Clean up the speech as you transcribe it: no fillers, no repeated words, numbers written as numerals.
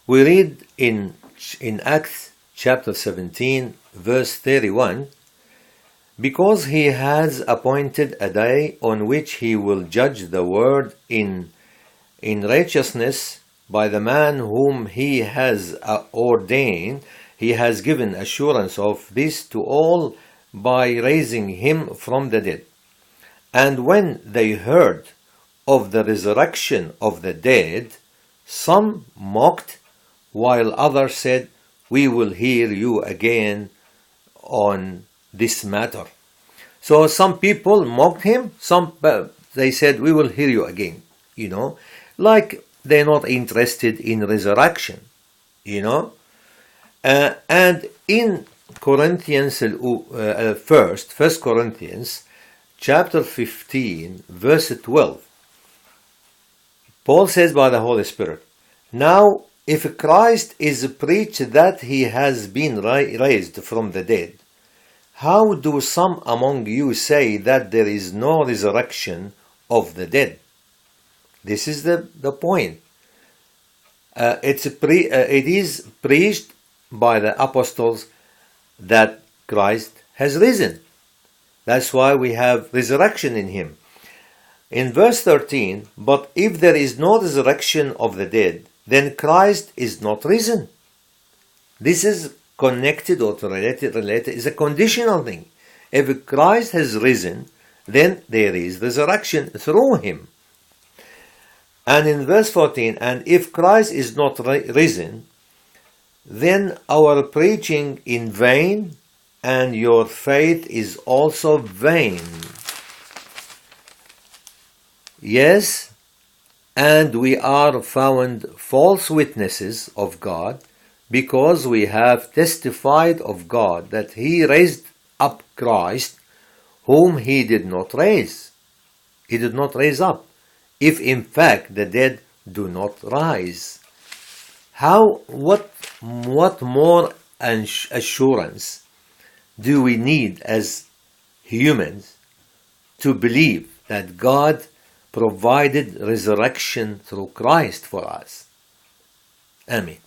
We read in Acts chapter 17, verse 31, because he has appointed a day on which he will judge the world in righteousness by the man whom he has ordained. He has given assurance of this to all by raising him from the dead. And when they heard of the resurrection of the dead, some mocked, while others said, "We will hear you again on this matter." So some people mocked him, some they said, "We will hear you again," like they're not interested in resurrection, and in Corinthians, First Corinthians chapter 15, verse 12, Paul says by the Holy Spirit, "Now, if Christ is preached that he has been raised from the dead, how do some among you say that there is no resurrection of the dead?" This is the point. It is preached by the apostles that Christ has risen. That's why we have resurrection in him. In verse 13, "But if there is no resurrection of the dead, then Christ is not risen." This is connected or related is a conditional thing. If Christ has risen, then there is resurrection through him. And in verse 14, "And if Christ is not risen, then our preaching in vain, and your faith is also vain. Yes, and we are found false witnesses of God, because we have testified of God that he raised up Christ, whom he did not raise. He did not raise up, if in fact the dead do not rise." What more assurance do we need as humans to believe that God provided resurrection through Christ for us? Amen.